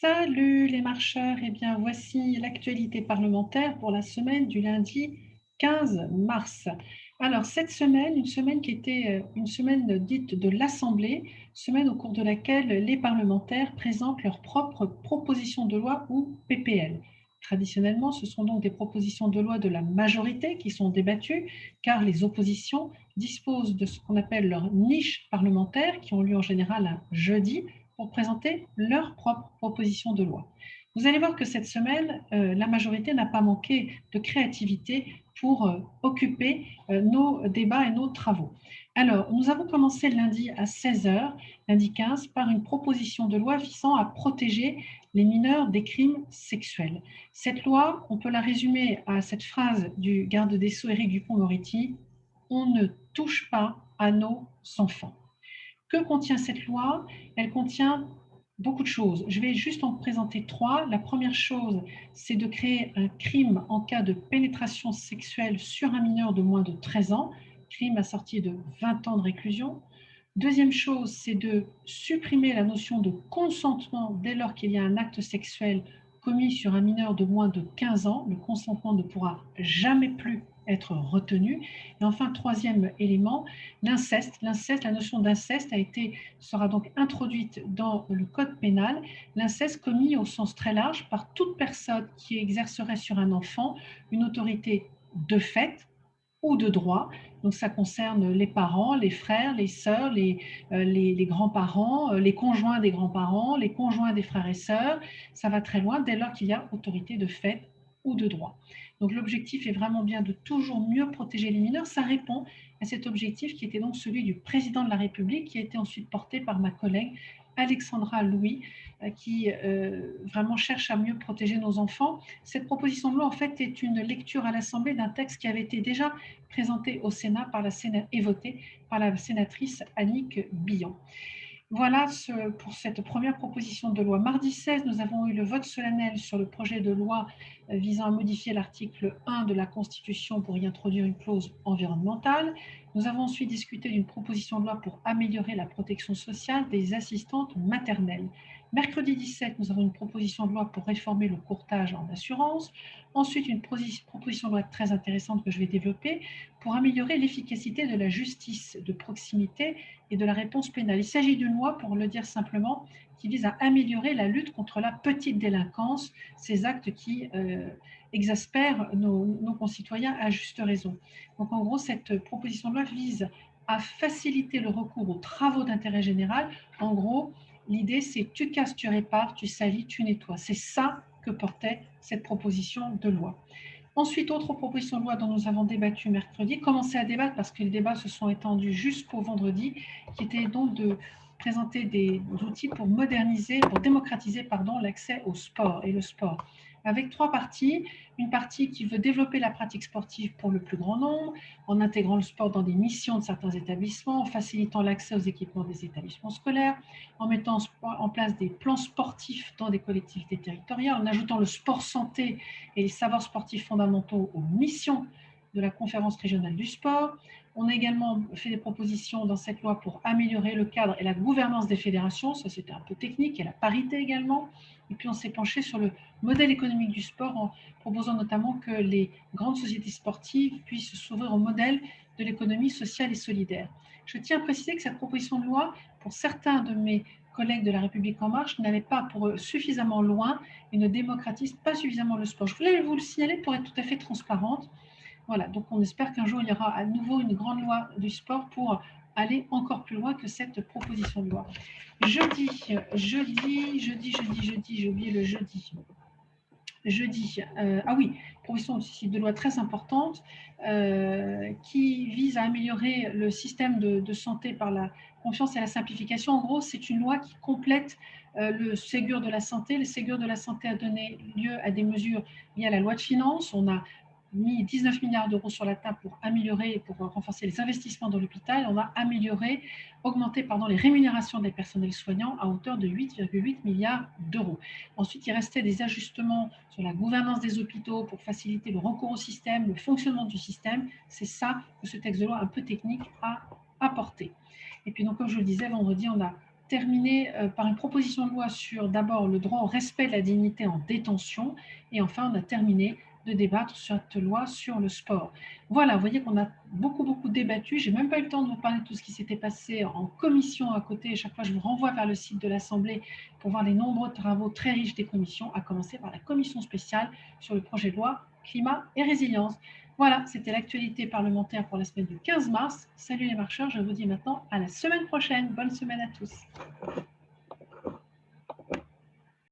Salut les marcheurs, eh bien voici l'actualité parlementaire pour la semaine du lundi 15 mars. Alors cette semaine, une semaine qui était une semaine dite de l'Assemblée, semaine au cours de laquelle les parlementaires présentent leurs propres propositions de loi ou PPL. Traditionnellement, ce sont donc des propositions de loi de la majorité qui sont débattues, car les oppositions disposent de ce qu'on appelle leur niche parlementaire, qui ont lieu en général un jeudi, pour présenter leurs propres propositions de loi. Vous allez voir que cette semaine, la majorité n'a pas manqué de créativité pour occuper nos débats et nos travaux. Alors, nous avons commencé lundi à 16 heures, lundi 15, par une proposition de loi visant à protéger les mineurs des crimes sexuels. Cette loi, on peut la résumer à cette phrase du garde des Sceaux Éric Dupond-Moretti: on ne touche pas à nos enfants. Que contient cette loi? Elle contient beaucoup de choses. Je vais juste en présenter trois. La première chose, c'est de créer un crime en cas de pénétration sexuelle sur un mineur de moins de 13 ans, crime assorti de 20 ans de réclusion. Deuxième chose, c'est de supprimer la notion de consentement dès lors qu'il y a un acte sexuel commis sur un mineur de moins de 15 ans. Le consentement ne pourra jamais plus être retenu. Et enfin, troisième élément, l'inceste. L'inceste, la notion d'inceste sera donc introduite dans le code pénal. L'inceste commis au sens très large par toute personne qui exercerait sur un enfant une autorité de fait ou de droit. Donc ça concerne les parents, les frères, les sœurs, les grands-parents, les conjoints des grands-parents, les conjoints des frères et sœurs. Ça va très loin dès lors qu'il y a autorité de fait ou de droit. Donc l'objectif est vraiment bien de toujours mieux protéger les mineurs. Ça répond à cet objectif qui était donc celui du président de la République, qui a été ensuite porté par ma collègue Alexandra Louis, qui vraiment cherche à mieux protéger nos enfants. Cette proposition de loi, en fait, est une lecture à l'Assemblée d'un texte qui avait été déjà présenté au Sénat et voté par la sénatrice Annick Billon. Voilà pour cette première proposition de loi. Mardi 16, nous avons eu le vote solennel sur le projet de loi visant à modifier l'article 1 de la Constitution pour y introduire une clause environnementale. Nous avons ensuite discuté d'une proposition de loi pour améliorer la protection sociale des assistantes maternelles. Mercredi 17, nous avons une proposition de loi pour réformer le courtage en assurance. Ensuite, une proposition de loi très intéressante que je vais développer pour améliorer l'efficacité de la justice de proximité et de la réponse pénale. Il s'agit d'une loi, pour le dire simplement, qui vise à améliorer la lutte contre la petite délinquance, ces actes qui exaspèrent nos concitoyens à juste raison. Donc en gros, cette proposition de loi vise à faciliter le recours aux travaux d'intérêt général. En gros, l'idée, c'est tu casses, tu répares, tu salis, tu nettoies. C'est ça que portait cette proposition de loi. Ensuite, autre proposition de loi dont nous avons débattu mercredi, commencé à débattre parce que les débats se sont étendus jusqu'au vendredi, qui était donc de présenter des outils pour moderniser, pour démocratiser l'accès au sport et le sport. Avec trois parties, une partie qui veut développer la pratique sportive pour le plus grand nombre, en intégrant le sport dans des missions de certains établissements, en facilitant l'accès aux équipements des établissements scolaires, en mettant en place des plans sportifs dans des collectivités territoriales, en ajoutant le sport santé et les savoirs sportifs fondamentaux aux missions de la conférence régionale du sport. On a également fait des propositions dans cette loi pour améliorer le cadre et la gouvernance des fédérations, ça c'était un peu technique, et la parité également. Et puis on s'est penché sur le modèle économique du sport en proposant notamment que les grandes sociétés sportives puissent s'ouvrir au modèle de l'économie sociale et solidaire. Je tiens à préciser que cette proposition de loi, pour certains de mes collègues de La République En Marche, n'allait pas pour eux suffisamment loin et ne démocratise pas suffisamment le sport. Je voulais vous le signaler pour être tout à fait transparente. Voilà, donc on espère qu'un jour, il y aura à nouveau une grande loi du sport pour aller encore plus loin que cette proposition de loi. Jeudi, j'ai oublié le jeudi. Ah oui, proposition aussi de loi très importante qui vise à améliorer le système de santé par la confiance et la simplification. En gros, c'est une loi qui complète le Ségur de la santé. Le Ségur de la santé a donné lieu à des mesures liées à la loi de finances. On a mis 19 milliards d'euros sur la table pour améliorer, pour renforcer les investissements dans l'hôpital. On a augmenté les rémunérations des personnels soignants à hauteur de 8,8 milliards d'euros. Ensuite, il restait des ajustements sur la gouvernance des hôpitaux pour faciliter le recours au système, le fonctionnement du système. C'est ça que ce texte de loi un peu technique a apporté. Et puis donc, comme je le disais, vendredi, on a terminé par une proposition de loi sur d'abord le droit au respect de la dignité en détention et enfin on a terminé de débattre sur cette loi sur le sport. Voilà, vous voyez qu'on a beaucoup débattu. J'ai même pas eu le temps de vous parler de tout ce qui s'était passé en commission à côté. Chaque fois, je vous renvoie vers le site de l'Assemblée pour voir les nombreux travaux très riches des commissions, à commencer par la commission spéciale sur le projet de loi climat et résilience. Voilà, c'était l'actualité parlementaire pour la semaine du 15 mars. Salut les marcheurs, je vous dis maintenant à la semaine prochaine. Bonne semaine à tous.